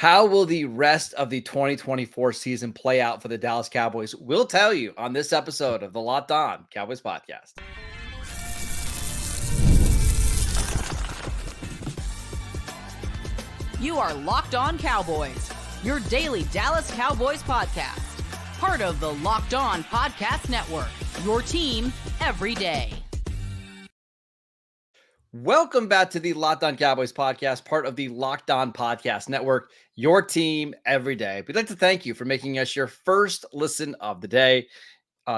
How will the rest of the 2024 season play out for the Dallas Cowboys? We'll tell you on this episode of the Locked On Cowboys podcast. You are Locked On Cowboys, your daily Dallas Cowboys podcast. Part of the Locked On Podcast Network, your team every day. Welcome back to the Locked On Cowboys podcast, part of the Locked On Podcast Network, your team every day. We'd like to thank you for making us your first listen of the day.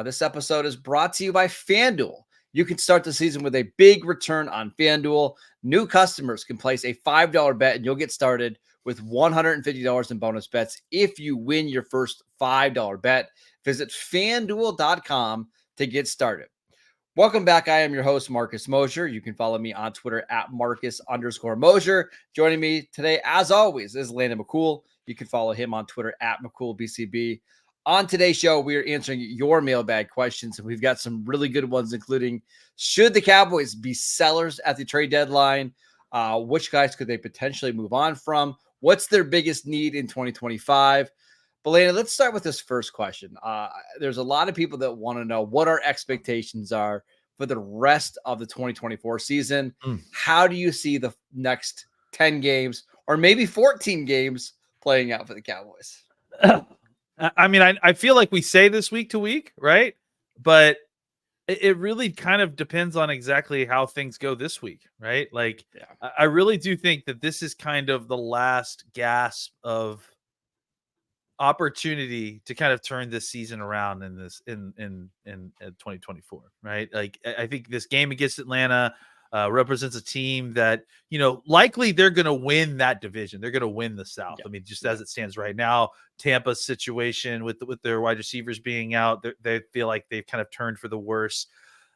This episode is brought to you by FanDuel. You can start the season with a big return on FanDuel. New customers can place a $5 bet and you'll get started with $150 in bonus bets if you win your first $5 bet. Visit FanDuel.com to get started. Welcome back. I am your host, Marcus Mosher. You can follow me on Twitter at Marcus_Mosher. Joining me today, as always, is Landon McCool. You can follow him on Twitter at McCoolBCB. On today's show, we are answering your mailbag questions, and we've got some really good ones, including should the Cowboys be sellers at the trade deadline? Which guys could they potentially move on from? What's their biggest need in 2025? But Landon, let's start with this first question. There's a lot of people that want to know what our expectations are for the rest of the 2024 season. How do you see the next 10 games or maybe 14 games playing out for the Cowboys? I mean, I feel like we say this week to week, right? But it really kind of depends on exactly how things go this week, right? Like, yeah. I really do think that this is kind of the last gasp of opportunity to kind of turn this season around in 2024, right? Like, I think this game against Atlanta represents a team that, you know, likely they're going to win that division. They're going to win the South. Yeah. I mean, just as it stands right now, Tampa's situation with their wide receivers being out, they feel like they've kind of turned for the worse.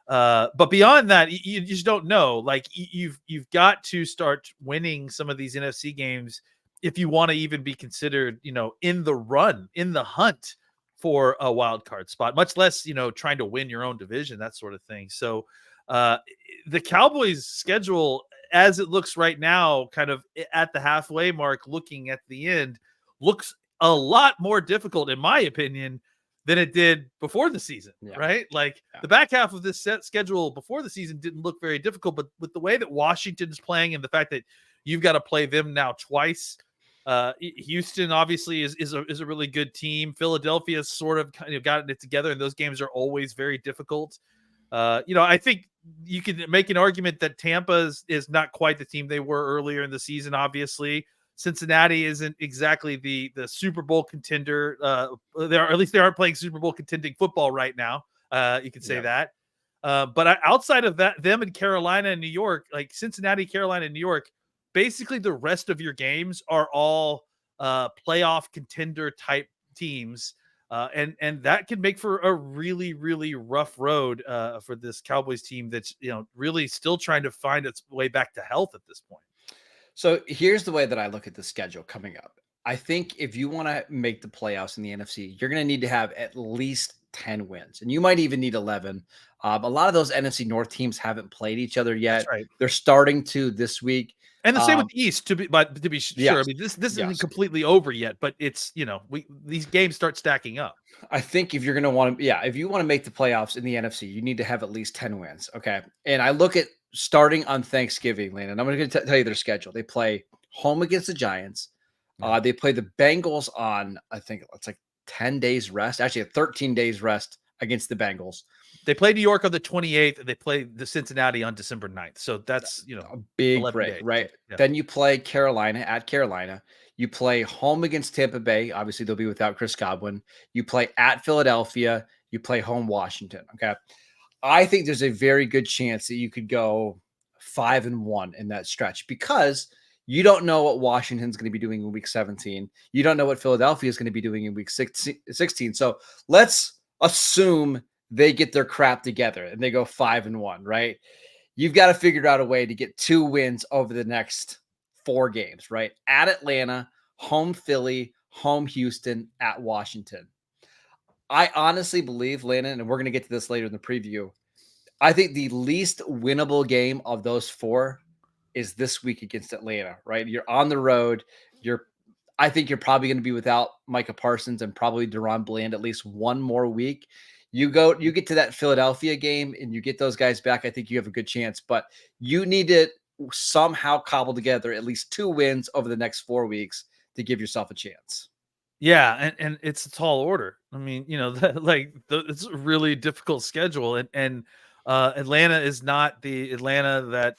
But beyond that, you just don't know. Like, you've got to start winning some of these NFC games if you want to even be considered, you know, in the hunt for a wild card spot, much less, you know, trying to win your own division, that sort of thing. So the Cowboys schedule, as it looks right now, kind of at the halfway mark, looking at the end, looks a lot more difficult, in my opinion, than it did before the season, right? Like, the back half of this set schedule before the season didn't look very difficult, but with the way that Washington's playing and the fact that you've got to play them now twice, Houston obviously is a really good team. Philadelphia's sort of kind of gotten it together, and those games are always very difficult. You know, I think you could make an argument that Tampa is not quite the team they were earlier in the season. Obviously, Cincinnati isn't exactly the Super Bowl contender. At least they aren't playing Super Bowl contending football right now. You could say that. But outside of that, them and Carolina and New York, like Cincinnati, Carolina, and New York, basically the rest of your games are all playoff contender type teams. And that can make for a really, really rough road for this Cowboys team that's, you know, really still trying to find its way back to health at this point. So here's the way that I look at the schedule coming up. I think if you want to make the playoffs in the NFC, you're going to need to have at least 10 wins, and you might even need 11. A lot of those NFC North teams haven't played each other yet. That's right. They're starting to this week. And the same with the East, to be sure. Yes. I mean, this isn't completely over yet, but it's, you know, these games start stacking up. I think if you're going to want to, if you want to make the playoffs in the NFC, you need to have at least 10 wins. Okay. And I look at starting on Thanksgiving, Landon. I'm going to tell you their schedule. They play home against the Giants. They play the Bengals on, I think it's like 10 days rest, actually 13 days rest against the Bengals. They play New York on the 28th, and they play the Cincinnati on December 9th. So that's, you know, a big break, days. Right? Yeah. Then you play Carolina at Carolina. You play home against Tampa Bay. Obviously, they'll be without Chris Godwin. You play at Philadelphia. You play home Washington. Okay. I think there's a very good chance that you could go 5-1 in that stretch because you don't know what Washington's going to be doing in week 17. You don't know what Philadelphia is going to be doing in week 16. So let's assume they get their crap together and they go 5-1, right? You've got to figure out a way to get 2 wins over the next 4 games, right? At Atlanta, home Philly, home Houston, at Washington. I honestly believe, Landon, and we're going to get to this later in the preview, I think the least winnable game of those 4 is this week against Atlanta, right? You're on the road. I think you're probably going to be without Micah Parsons and probably Deron Bland at least one more week. You get to that Philadelphia game and you get those guys back. I think you have a good chance, but you need to somehow cobble together at least 2 wins over the next 4 weeks to give yourself a chance. Yeah, and it's a tall order. I mean, it's a really difficult schedule, and Atlanta is not the Atlanta that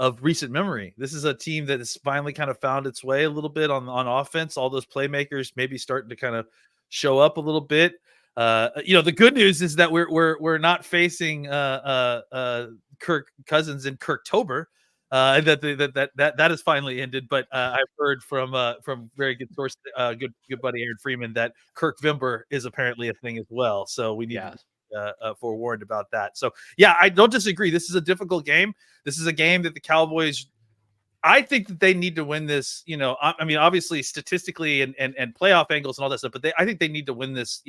of recent memory. This is a team that has finally kind of found its way a little bit on offense. All those playmakers maybe starting to kind of show up a little bit. The good news is that we're not facing Kirk Cousins in Kirktober. That has finally ended. But I've heard from very good source, good buddy Aaron Freeman, that Kirk Vimber is apparently a thing as well. So we need to be forewarned about that. So yeah, I don't disagree. This is a difficult game. This is a game that the Cowboys, I think that they need to win this. I mean, obviously statistically and playoff angles and all that stuff, but I think they need to win this.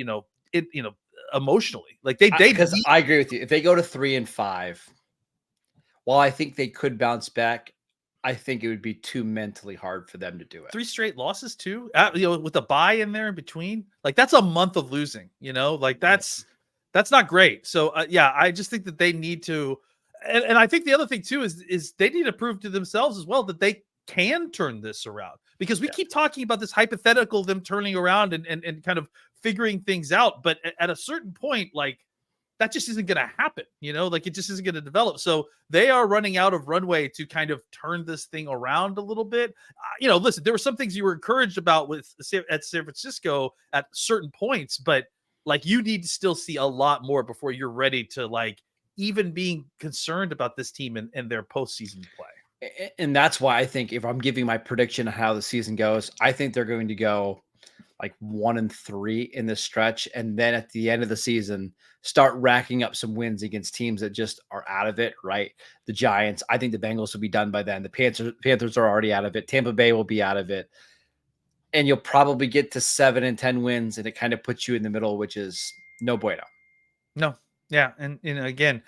Emotionally, like because I agree with you. If they go to 3-5, while I think they could bounce back, I think it would be too mentally hard for them to do it. 3 straight losses too, with a bye in there in between. Like that's a month of losing. Like that's not great. So yeah, I just think that they need to. And I think the other thing too is they need to prove to themselves as well that they can turn this around, because we keep talking about this hypothetical, them turning around and kind of figuring things out. But at a certain point, like that just isn't going to happen, like it just isn't going to develop. So they are running out of runway to kind of turn this thing around a little bit. Listen, there were some things you were encouraged about at San Francisco at certain points, but like you need to still see a lot more before you're ready to like even being concerned about this team and their postseason play. And that's why I think if I'm giving my prediction on how the season goes, I think they're going to go like 1-3 in this stretch. And then at the end of the season, start racking up some wins against teams that just are out of it, right? The Giants, I think the Bengals will be done by then. The Panthers are already out of it. Tampa Bay will be out of it. And you'll probably get to 7 and 10 wins. And it kind of puts you in the middle, which is no bueno. No. Yeah. And again,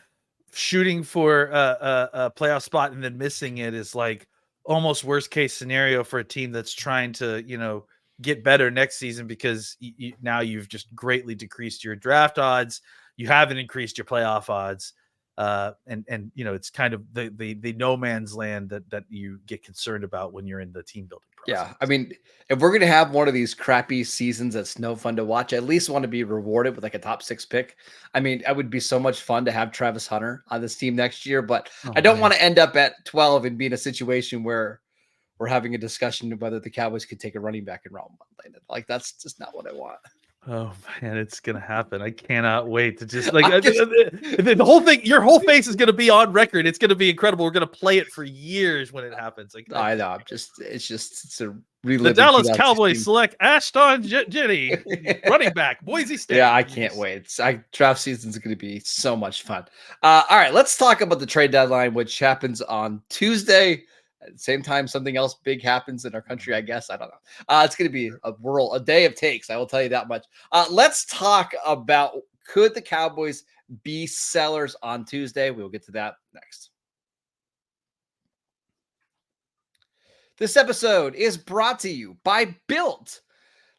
shooting for a playoff spot and then missing it is like almost worst case scenario for a team that's trying to, get better next season, because now you've just greatly decreased your draft odds. You haven't increased your playoff odds. And it's kind of the no man's land that you get concerned about when you're in the team building process. Yeah. I mean, if we're going to have one of these crappy seasons that's no fun to watch, I at least want to be rewarded with like a top 6 pick. I mean, it would be so much fun to have Travis Hunter on this team next year, but I don't want to end up at 12 and be in a situation where we're having a discussion of whether the Cowboys could take a running back in round 1. Like, that's just not what I want. Oh man, it's gonna happen. I cannot wait to just like the whole thing. Your whole face is gonna be on record. It's gonna be incredible. We're gonna play it for years when it happens. Like I know. It's a the Dallas Cowboys select Ashton Jenny, running back, Boise State. Yeah, I can't wait. Draft season's gonna be so much fun. All right, let's talk about the trade deadline, which happens on Tuesday. At the same time, something else big happens in our country, I guess. I don't know. It's going to be a day of takes. I will tell you that much. Let's talk about, could the Cowboys be sellers on Tuesday? We will get to that next. This episode is brought to you by Bilt.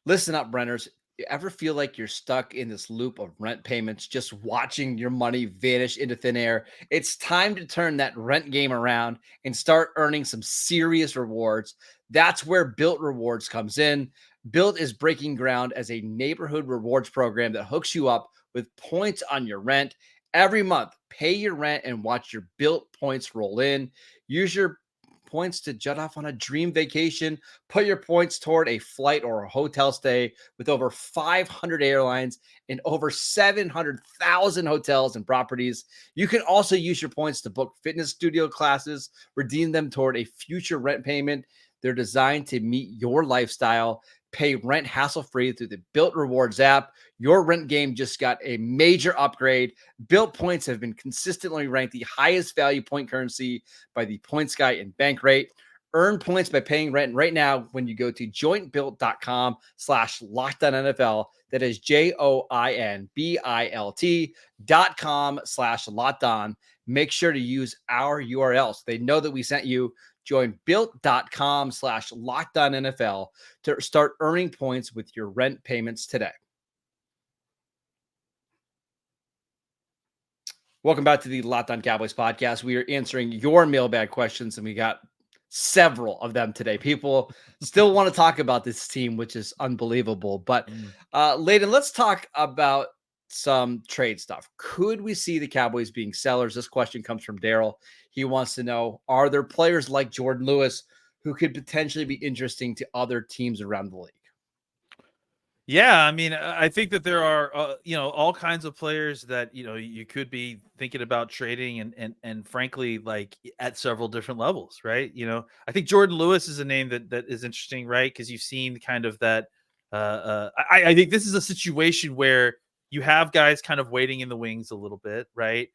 Listen up, renters. You ever feel like you're stuck in this loop of rent payments, just watching your money vanish into thin air? It's time to turn that rent game around and start earning some serious rewards. That's where Bilt Rewards comes in. Bilt is breaking ground as a neighborhood rewards program that hooks you up with points on your rent. Every month, pay your rent and watch your Bilt points roll in. Use your points to jet off on a dream vacation. Put your points toward a flight or a hotel stay with over 500 airlines and over 700,000 hotels and properties. You can also use your points to book fitness studio classes, redeem them toward a future rent payment. They're designed to meet your lifestyle. Pay rent hassle-free through the Bilt Rewards app. Your rent game just got a major upgrade. Bilt points have been consistently ranked the highest value point currency by the Points Guy and Bankrate. Earn points by paying rent right now when you go to jointbilt.com/LockedOnNFL. That is JOINBILT.com/LockedOn. make sure to use our URL so they know that we sent you. Join built.com/lockedonNFL to start earning points with your rent payments today. Welcome back to the Locked On Cowboys podcast. We are answering your mailbag questions, and we got several of them today. People still want to talk about this team, which is unbelievable. But Layden, let's talk about some trade stuff. Could we see the Cowboys being sellers? This question comes from Daryl. He wants to know, are there players like Jordan Lewis who could potentially be interesting to other teams around the league? Yeah, I mean, I think that there are, all kinds of players that you could be thinking about trading, and frankly, like at several different levels, right? I think Jordan Lewis is a name that is interesting, right? Because you've seen kind of that. I think this is a situation where you have guys kind of waiting in the wings a little bit, right?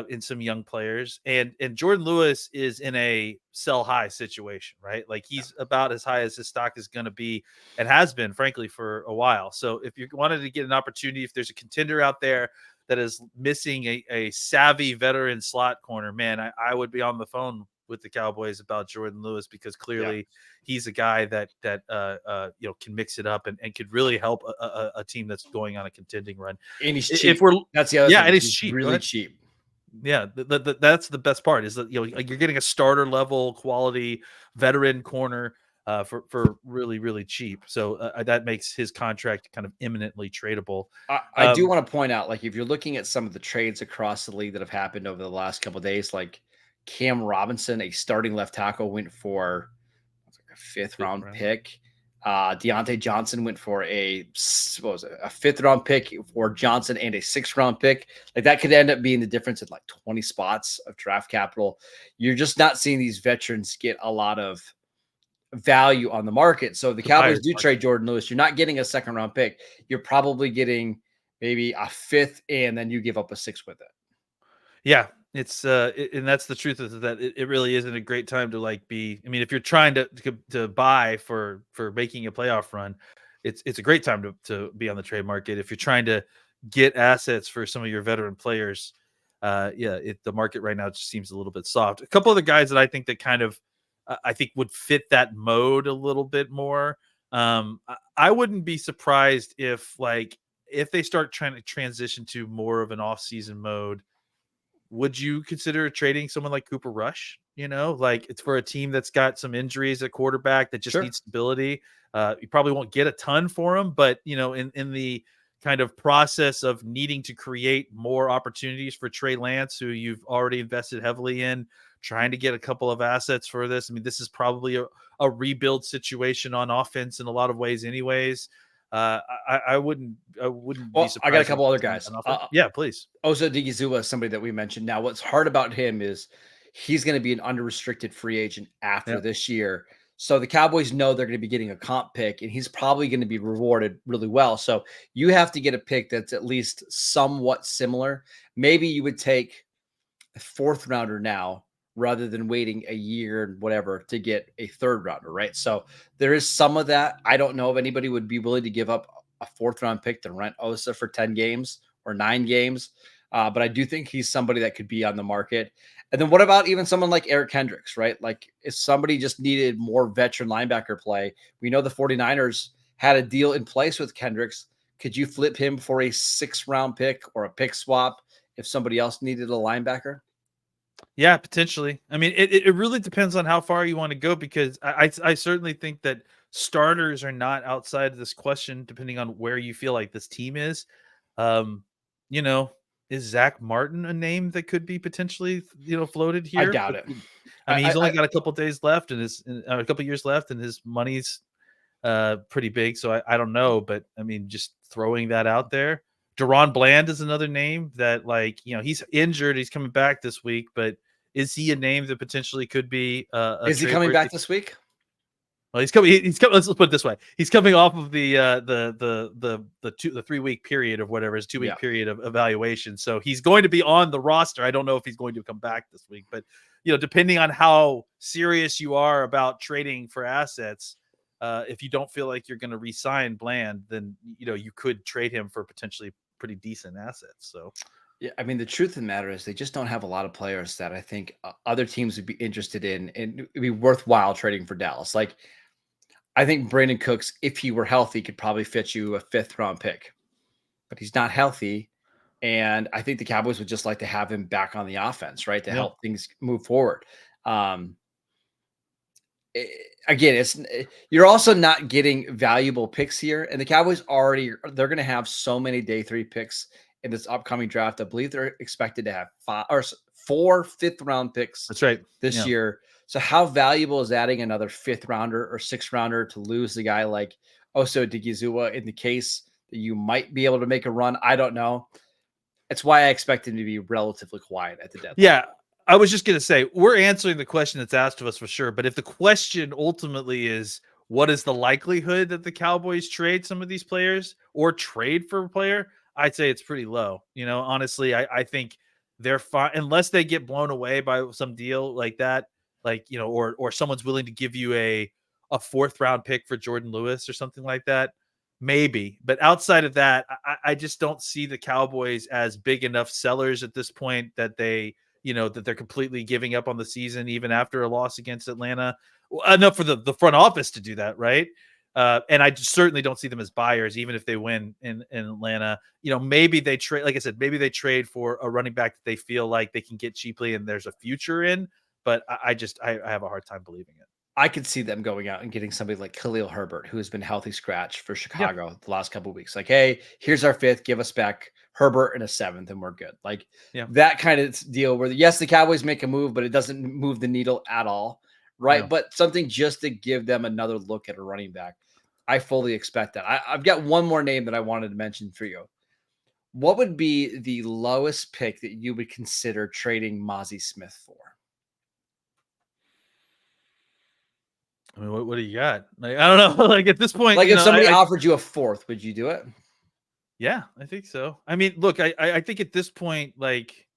In some young players, and Jordan Lewis is in a sell high situation, right? Like he's about as high as his stock is going to be, and has been, frankly, for a while. So if you wanted to get an opportunity, if there's a contender out there that is missing a savvy veteran slot corner, man, I would be on the phone with the Cowboys about Jordan Lewis, because clearly he's a guy that can mix it up and could really help a team that's going on a contending run. And he's If cheap. we're That's the other thing. and he's He's cheap, really cheap. Yeah, that's the best part, is that like you're getting a starter level quality veteran corner for really, really cheap. So that makes his contract kind of imminently tradable. I do want to point out, like, if you're looking at some of the trades across the league that have happened over the last couple of days, like Cam Robinson, a starting left tackle, went for a fifth round pick. Deontay Johnson went for a fifth round pick for Johnson and a sixth round pick. Like that could end up being the difference in like 20 spots of draft capital. You're just not seeing these veterans get a lot of value on the market. So the Cowboys do trade Jordan Lewis. You're not getting a second round pick. You're probably getting maybe a fifth, and then you give up a sixth with it. Yeah, it's and that's the truth, is that it really isn't a great time to like be. I mean, if you're trying to buy for making a playoff run, it's a great time to be on the trade market. If you're trying to get assets for some of your veteran players, the market right now just seems a little bit soft. A couple of the guys that I think that kind of I think would fit that mode a little bit more. I wouldn't be surprised if they start trying to transition to more of an off-season mode. Would you consider trading someone like Cooper Rush? Like it's for a team that's got some injuries at quarterback that just needs stability. You probably won't get a ton for him, but in the kind of process of needing to create more opportunities for Trey Lance, who you've already invested heavily in, trying to get a couple of assets for this. I mean, this is probably a rebuild situation on offense in a lot of ways anyways. I wouldn't be surprised. I got a couple other guys. Yeah, please. Osa Odigizua is somebody that we mentioned. Now, what's hard about him is he's going to be an unrestricted free agent after this year. So the Cowboys know they're going to be getting a comp pick, and he's probably going to be rewarded really well. So you have to get a pick that's at least somewhat similar. Maybe you would take a fourth rounder now rather than waiting a year and whatever to get a third rounder, right? So there is some of that. I don't know if anybody would be willing to give up a fourth round pick to rent Osa for 10 games or 9 games. But I do think he's somebody that could be on the market. And then what about even someone like Eric Kendricks, right? Like if somebody just needed more veteran linebacker play, we know the 49ers had a deal in place with Kendricks. Could you flip him for a 6th round pick or a pick swap if somebody else needed a linebacker? Yeah, potentially. I mean, it really depends on how far you want to go, because I certainly think that starters are not outside of this question, depending on where you feel like this team is. You know, is Zach Martin a name that could be potentially floated here? I doubt it. I mean, he's only got a couple days left and a couple years left, and his money's pretty big. So I don't know, but I mean, just throwing that out there. Deron Bland is another name that, he's injured. He's coming back this week, but is he a name that potentially could be? Is he coming back this week? Well, he's coming. He's coming. Let's put it this way: he's coming off of the 3 week period of whatever his 2 week period of evaluation. So he's going to be on the roster. I don't know if he's going to come back this week, but depending on how serious you are about trading for assets, if you don't feel like you're going to re-sign Bland, then you could trade him for potentially pretty decent assets. So Yeah, I mean, the truth of the matter is they just don't have a lot of players that I think other teams would be interested in and it'd be worthwhile trading for Dallas. Like, I think Brandon Cooks, if he were healthy, could probably fit you a 5th-round pick, but he's not healthy. And I think the Cowboys would just like to have him back on the offense, right, to Yeah. help things move forward. Um, eh, Again, you're also not getting valuable picks here, and the Cowboys they're going to have so many day 3 picks in this upcoming draft. I believe they're expected to have 4 5th-round picks That's right. this Yeah. year. So how valuable is adding another 5th rounder or 6th rounder to lose the guy like Oso Digizua in the case that you might be able to make a run? I don't know. It's why I expect him to be relatively quiet at the deadline. Yeah. I was just going to say, we're answering the question that's asked of us for sure. But if the question ultimately is, what is the likelihood that the Cowboys trade some of these players or trade for a player? I'd say it's pretty low. Honestly, I think they're fine unless they get blown away by some deal like that, or someone's willing to give you a 4th-round pick for Jordan Lewis or something like that. Maybe, but outside of that, I just don't see the Cowboys as big enough sellers at this point that that they're completely giving up on the season, even after a loss against Atlanta. Enough for the front office to do that, right? And I certainly don't see them as buyers, even if they win in Atlanta. Maybe they trade, like I said, maybe they trade for a running back that they feel like they can get cheaply and there's a future in. But I have a hard time believing it. I could see them going out and getting somebody like Khalil Herbert, who has been healthy scratch for Yeah, Chicago the last couple of weeks. Like, hey, here's our 5th, give us back Herbert and a 7th, and we're good. Like yeah, that kind of deal where yes, the Cowboys make a move, but it doesn't move the needle at all, right? yeah. But something just to give them another look at a running back. I fully expect that. I've got one more name that I wanted to mention for you. What would be the lowest pick that you would consider trading Mozzie Smith for? I mean, what do you got? Like, I don't know. Like at this point, Like if somebody offered you a 4th, would you do it? yeah, I think so. I mean, look, I think at this point, like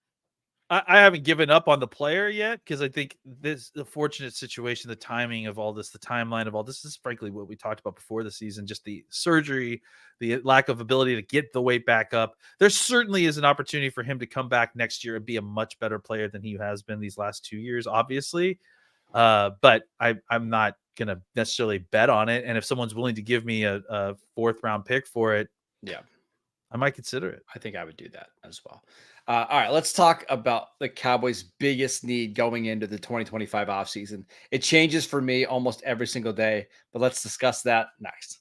I haven't given up on the player yet because I think the fortunate situation, the timing of all this, the timeline of all this is frankly what we talked about before the season, just the surgery, the lack of ability to get the weight back up. There certainly is an opportunity for him to come back next year and be a much better player than he has been these last 2 years, obviously. But I'm not going to necessarily bet on it. And if someone's willing to give me a 4th-round pick for it, Yeah. I might consider it. I think I would do that as well. All right, let's talk about the Cowboys' biggest need going into the 2025 offseason. It changes for me almost every single day, but let's discuss that next.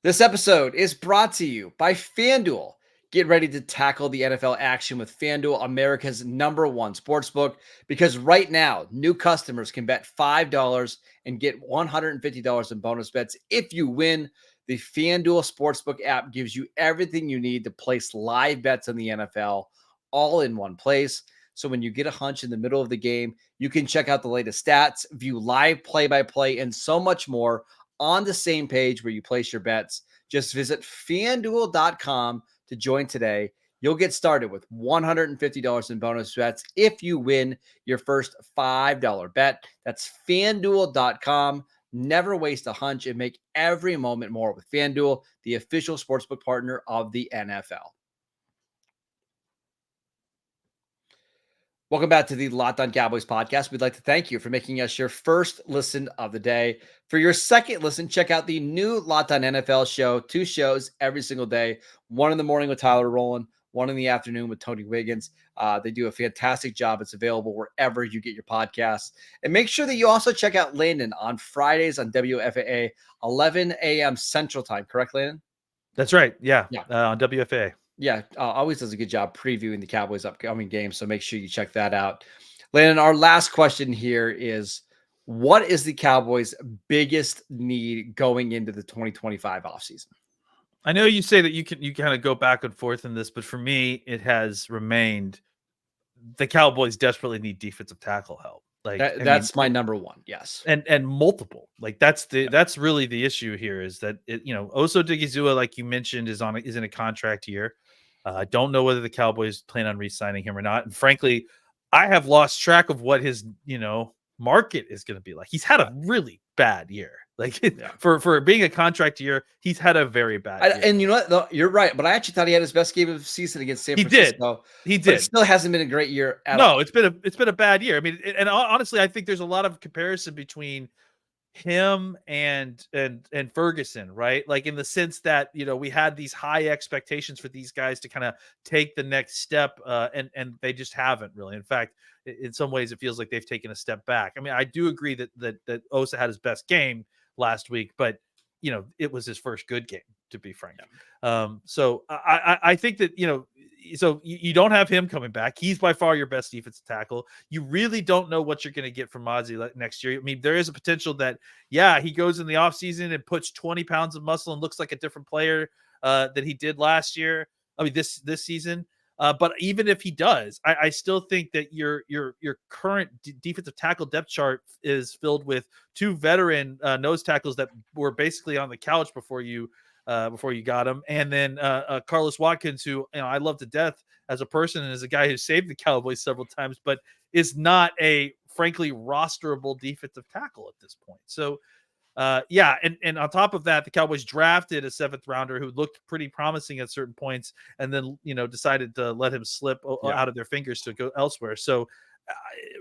This episode is brought to you by FanDuel. Get ready to tackle the NFL action with FanDuel, America's #1 sportsbook, because right now, new customers can bet $5 and get $150 in bonus bets if you win. The FanDuel Sportsbook app gives you everything you need to place live bets on the NFL all in one place. So when you get a hunch in the middle of the game, you can check out the latest stats, view live play-by-play, and so much more on the same page where you place your bets. Just visit FanDuel.com to join today. You'll get started with $150 in bonus bets if you win your first $5 bet. That's FanDuel.com. Never waste a hunch and make every moment more with FanDuel, the official sportsbook partner of the NFL. Welcome back to the Locked On Cowboys podcast. We'd like to thank you for making us your first listen of the day. For your second listen, check out the new Locked On NFL show. 2 shows every single day. One in the morning with Tyler Rowland, one in the afternoon with Tony Wiggins. They do a fantastic job. It's available wherever you get your podcasts. And make sure that you also check out Landon on Fridays on WFAA, 11 a.m. Central Time. Correct, Landon? That's right. Yeah. Yeah. On WFA. Yeah, always does a good job previewing the Cowboys' upcoming games, so make sure you check that out. Landon, our last question here is, what is the Cowboys' biggest need going into the 2025 offseason? I know you say that you kind of go back and forth in this, but for me, it has remained the Cowboys desperately need defensive tackle help. Like that's my #1. Yes. And multiple. Like that's really the issue here is that Oso Digizua, like you mentioned, is in a contract year. I don't know whether the Cowboys plan on re-signing him or not. And frankly, I have lost track of what his, market is going to be like. He's had a really bad year. Like for being a contract year, he's had a very bad year. And you know what? Though, you're right, but I actually thought he had his best game of the season against San He did. Francisco. He But it did. still hasn't been a great year at No, all. it's been a bad year. I mean, and honestly, I think there's a lot of comparison between him and Ferguson, right? Like in the sense that, you know, we had these high expectations for these guys to kind of take the next step, and they just haven't really. In fact, in some ways, it feels like they've taken a step back. I mean, I do agree that Osa had his best game last week, but you know, it was his first good game, to be frank. So I think that, you know, so you don't have him coming back. He's by far your best defensive tackle. You really don't know what you're going to get from Ozzie next year. I mean, there is a potential that, yeah, he goes in the offseason and puts 20 pounds of muscle and looks like a different player than he did last year. I mean, this season. But even if he does, I still think that your current defensive tackle depth chart is filled with two veteran nose tackles that were basically on the couch before you got him, and then Carlos Watkins, who, you know, I love to death as a person and as a guy who saved the Cowboys several times, but is not a frankly rosterable defensive tackle at this point. So yeah, and on top of that, the Cowboys drafted a 7th rounder who looked pretty promising at certain points, and then, you know, decided to let him slip out of their fingers to go elsewhere. So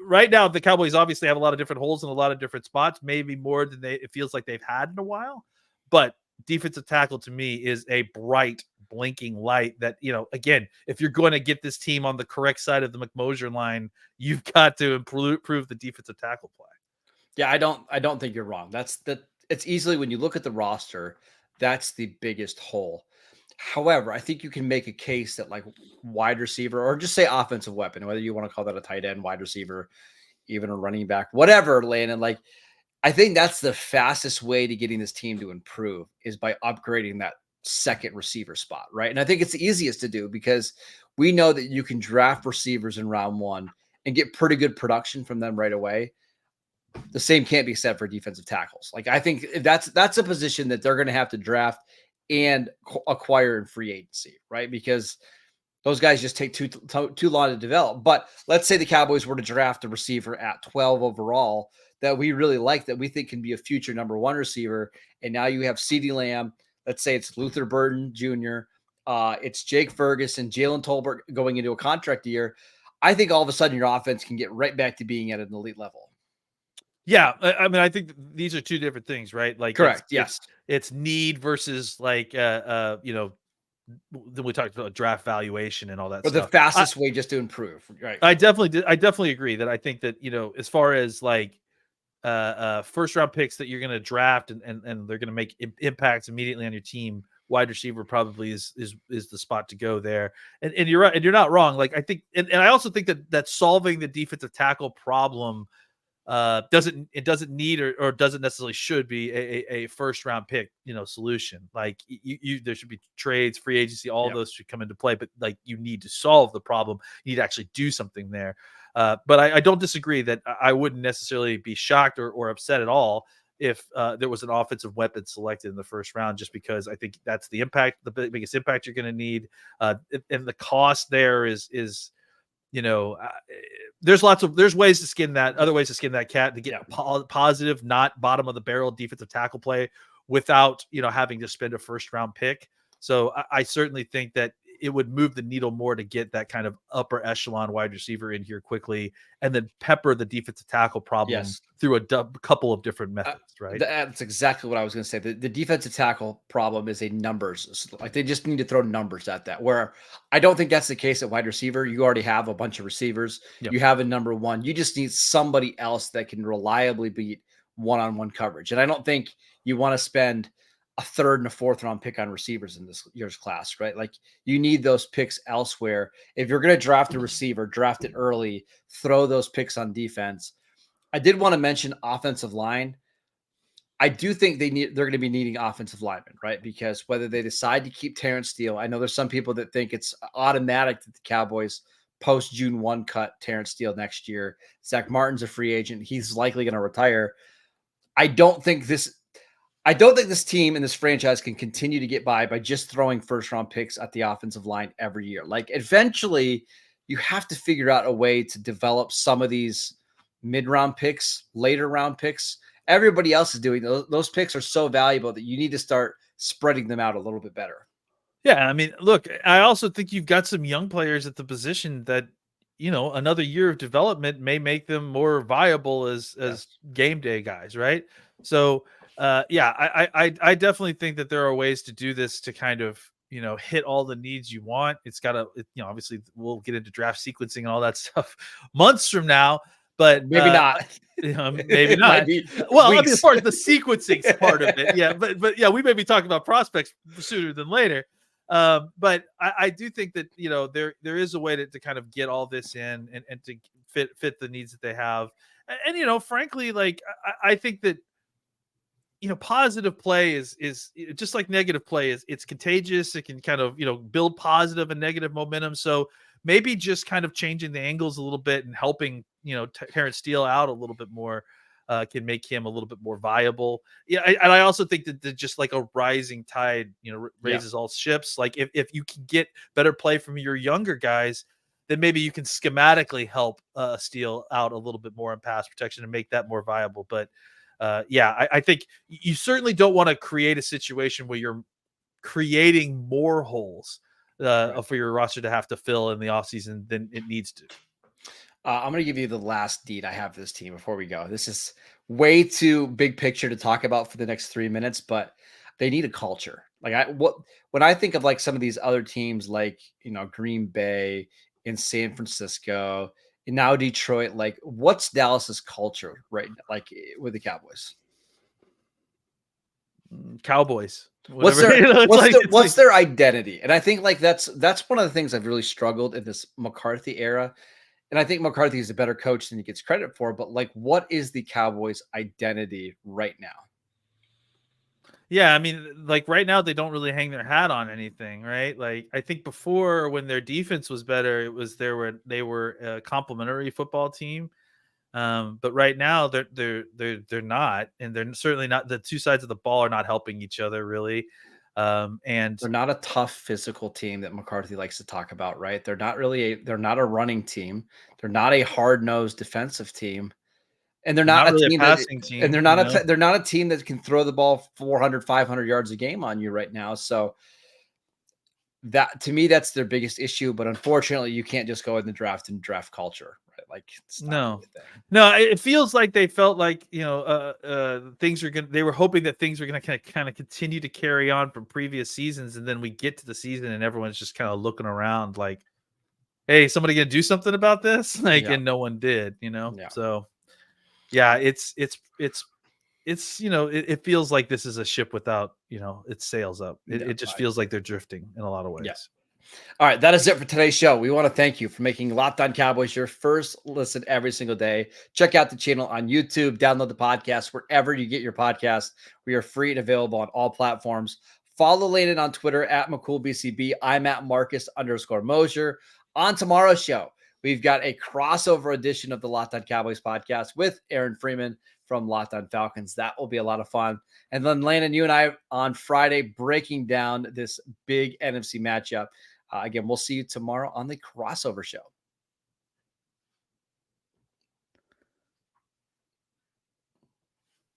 right now, the Cowboys obviously have a lot of different holes in a lot of different spots, maybe more than it feels like they've had in a while. But defensive tackle to me is a bright blinking light that, you know, again, if you're going to get this team on the correct side of the McMosier line, you've got to improve the defensive tackle play. Yeah, I don't think you're wrong. It's easily, when you look at the roster, that's the biggest hole. However, I think you can make a case that, like, wide receiver, or just say offensive weapon, whether you want to call that a tight end, wide receiver, even a running back, whatever, Landon, like, I think that's the fastest way to getting this team to improve is by upgrading that second receiver spot, right? And I think it's the easiest to do because we know that you can draft receivers in round 1 and get pretty good production from them right away. The same can't be said for defensive tackles. Like, I think that's a position that they're going to have to draft and acquire in free agency, right? Because those guys just take too long to develop. But let's say the Cowboys were to draft a receiver at 12 overall that we really like, that we think can be a future number 1 receiver. And now you have CeeDee Lamb. Let's say it's Luther Burden Jr. It's Jake Ferguson, Jalen Tolbert going into a contract year. I think all of a sudden your offense can get right back to being at an elite level. Yeah, I mean, I think these are two different things, right? Like, correct. Yes, it's need versus, like, you know, then we talked about draft valuation and all that but stuff. the fastest way just to improve, right? I definitely agree that I think that, you know, as far as like first round picks that you're going to draft and they're going to make impacts immediately on your team, wide receiver probably is the spot to go there. And you're right, and you're not wrong. Like, I think, and I also think that solving the defensive tackle problem doesn't need or doesn't necessarily should be a first round pick, you know, solution. Like, you there should be trades, free agency, all of those should come into play, but like, you need to solve the problem. You need to actually do something there. But I don't disagree that I wouldn't necessarily be shocked or upset at all if there was an offensive weapon selected in the first round, just because I think that's the biggest impact you're going to need. And the cost there is, you know, there's ways to skin that, other ways to skin that cat to get positive, not bottom of the barrel defensive tackle play without, you know, having to spend a first round pick. So I certainly think that it would move the needle more to get that kind of upper echelon wide receiver in here quickly, and then pepper the defensive tackle problem through a couple of different methods, right? That's exactly what I was going to say. The defensive tackle problem is a numbers. Like, they just need to throw numbers at that, where I don't think that's the case at wide receiver. You already have a bunch of receivers. You have a number 1. You just need somebody else that can reliably beat one-on-one coverage. And I don't think you want to spend a 3rd and a 4th round pick on receivers in this year's class, right? Like, you need those picks elsewhere. If you're going to draft a receiver, draft it early, throw those picks on defense. I did want to mention offensive line. I do think they're going to be needing offensive linemen, right? Because whether they decide to keep Terrence Steele, I know there's some people that think it's automatic that the Cowboys post June 1 cut Terrence Steele next year. Zach Martin's a free agent. He's likely going to retire. I don't think this team and this franchise can continue to get by just throwing first round picks at the offensive line every year. Like, eventually you have to figure out a way to develop some of these mid-round picks, later round picks, everybody else is doing. Those picks are so valuable that you need to start spreading them out a little bit better. Yeah, I mean, look, I also think you've got some young players at the position that, another year of development may make them more viable as Yes. game day guys, right? So, yeah, I definitely think that there are ways to do this to kind of hit all the needs you want. It's got to, obviously we'll get into draft sequencing and all that stuff months from now, but Maybe not. maybe It might not. be Well, I mean, weeks. as far as the sequencing part of it, yeah, but yeah, we may be talking about prospects sooner than later. But I do think that there is a way to kind of get all this in and to fit the needs that they have, and frankly, like I think that positive play is just like negative play it's contagious. It can kind of build positive and negative momentum. So maybe just kind of changing the angles a little bit and helping Terrence Steele out a little bit more can make him a little bit more viable. Yeah, and I also think that just like a rising tide, raises all ships. Like if you can get better play from your younger guys, then maybe you can schematically help Steele out a little bit more in pass protection and make that more viable. But yeah, I think you certainly don't want to create a situation where you're creating more holes Right. for your roster to have to fill in the offseason than it needs to. I'm going to give you the last deed I have for this team before we go. This is way too big picture to talk about for the next 3 minutes, but they need a culture. Like when I think of like some of these other teams, like Green Bay, in San Francisco, and now Detroit, like what's Dallas's culture right now, like with the Cowboys? Cowboys. What's Whatever. their It's what's like, their identity? And I think like that's one of the things I've really struggled in this McCarthy era. And I think McCarthy is a better coach than he gets credit for. But like, what is the Cowboys' identity right now? yeah, I mean, like right now they don't really hang their hat on anything, right? Like I think before when their defense was better, they were a complimentary football team. But right now they're not, and they're certainly not. The two sides of the ball are not helping each other really. And They're not a tough physical team that McCarthy likes to talk about, right? They're not a running team. They're not a hard-nosed defensive team. And they're they're not not a really a team that passing and team, you know. they're not a team that can throw the ball 400, 500 yards a game on you right now. So that to me, that's their biggest issue. But unfortunately, you can't just go in the draft and draft culture, right? Like it's not No, really a thing. no, it feels like they felt like things are gonna. They were hoping that things were gonna kind of continue to carry on from previous seasons, and then we get to the season and everyone's just kind of looking around like, "Hey, somebody gonna do something about this?" Like, Yeah. and no one did, you know. Yeah. So yeah, it feels like this is a ship without its sails up. It, Yeah. it just feels like they're drifting in a lot of Yeah. ways. All right, that is it for today's show. We want to thank you for making Locked On Cowboys your first listen every single day. Check out the channel on YouTube, download the podcast wherever you get your podcast. We are free and available on all platforms. Follow Landon on Twitter at McCoolBCB. I'm at Marcus_Mosier. On tomorrow's show, we've got a crossover edition of the Locked On Cowboys podcast with Aaron Freeman from Locked On Falcons. That will be a lot of fun. And then Landon, you and I on Friday breaking down this big NFC matchup. Again, we'll see you tomorrow on the crossover show.